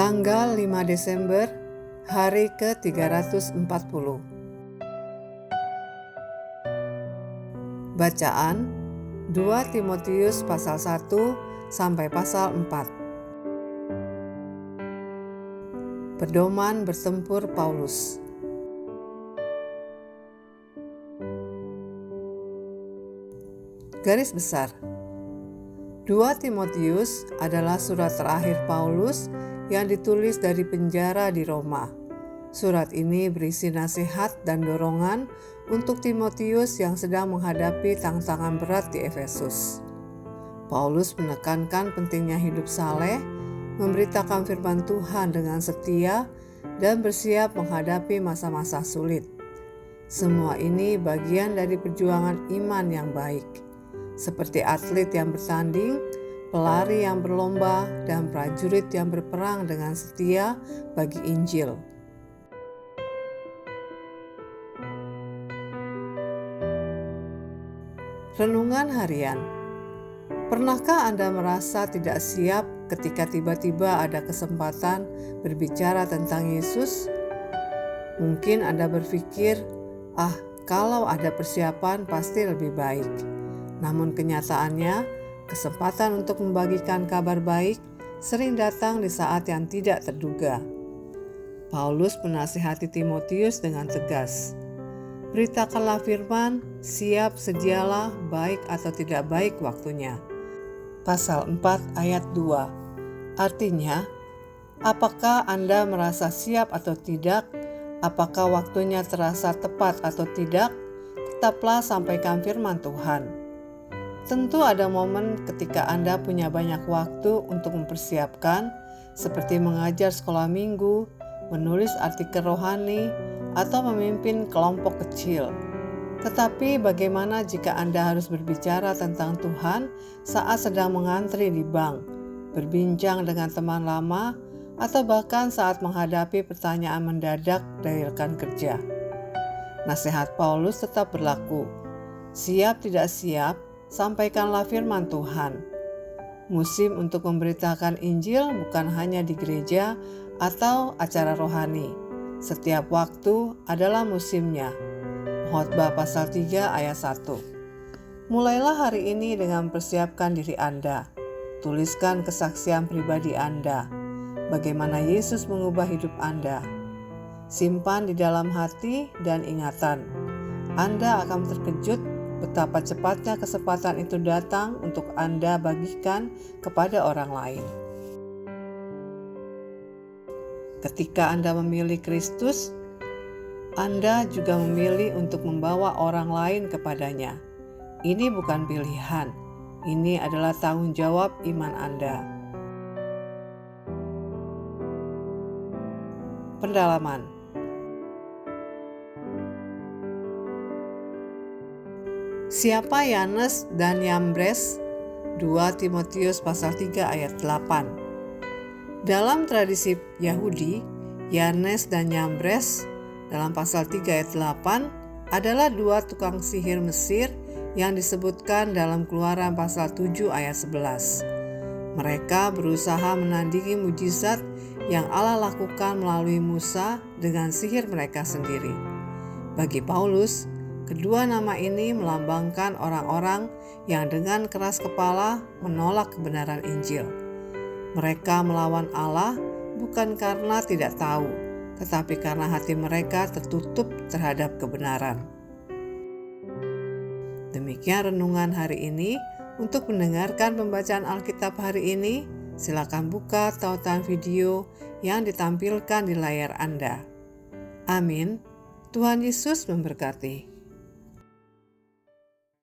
Tanggal 5 Desember, hari ke-340. Bacaan 2 Timotius pasal 1 sampai pasal 4. Pedoman bertempur Paulus. Garis besar, 2 Timotius adalah surat terakhir Paulus yang ditulis dari penjara di Roma. Surat ini berisi nasihat dan dorongan untuk Timotius yang sedang menghadapi tantangan berat di Efesus. Paulus menekankan pentingnya hidup saleh, memberitakan firman Tuhan dengan setia, dan bersiap menghadapi masa-masa sulit. Semua ini bagian dari perjuangan iman yang baik, seperti atlet yang bertanding, pelari yang berlomba, dan prajurit yang berperang dengan setia bagi Injil. Renungan harian. Pernahkah Anda merasa tidak siap ketika tiba-tiba ada kesempatan berbicara tentang Yesus? Mungkin Anda berpikir, kalau ada persiapan pasti lebih baik. Namun kenyataannya, kesempatan untuk membagikan kabar baik sering datang di saat yang tidak terduga. Paulus menasihati Timotius dengan tegas. Beritakanlah firman, siap sedialah baik atau tidak baik waktunya. Pasal 4 ayat 2. Artinya, apakah Anda merasa siap atau tidak? Apakah waktunya terasa tepat atau tidak? Tetaplah sampaikan firman Tuhan. Tentu ada momen ketika Anda punya banyak waktu untuk mempersiapkan, seperti mengajar sekolah minggu, menulis artikel rohani, atau memimpin kelompok kecil. Tetapi bagaimana jika Anda harus berbicara tentang Tuhan saat sedang mengantri di bank, berbincang dengan teman lama, atau bahkan saat menghadapi pertanyaan mendadak dari rekan kerja? Nasihat Paulus tetap berlaku. Siap tidak siap, sampaikanlah firman Tuhan. Musim untuk memberitakan Injil bukan hanya di gereja atau acara rohani. Setiap waktu adalah musimnya. Khotbah pasal 3 ayat 1. Mulailah hari ini dengan persiapkan diri Anda. Tuliskan kesaksian pribadi Anda. Bagaimana Yesus mengubah hidup Anda. Simpan di dalam hati dan ingatan. Anda akan terkejut betapa cepatnya kesempatan itu datang untuk Anda bagikan kepada orang lain. Ketika Anda memilih Kristus, Anda juga memilih untuk membawa orang lain kepadanya. Ini bukan pilihan, ini adalah tanggung jawab iman Anda. Pendalaman. Siapa Yanes dan Yambres? 2 Timotius pasal 3 ayat 8. Dalam tradisi Yahudi, Yanes dan Yambres dalam pasal 3 ayat 8 adalah dua tukang sihir Mesir yang disebutkan dalam Keluaran pasal 7 ayat 11. Mereka berusaha menandingi mujizat yang Allah lakukan melalui Musa dengan sihir mereka sendiri. Bagi Paulus, kedua nama ini melambangkan orang-orang yang dengan keras kepala menolak kebenaran Injil. Mereka melawan Allah bukan karena tidak tahu, tetapi karena hati mereka tertutup terhadap kebenaran. Demikian renungan hari ini. Untuk mendengarkan pembacaan Alkitab hari ini, silakan buka tautan video yang ditampilkan di layar Anda. Amin. Tuhan Yesus memberkati.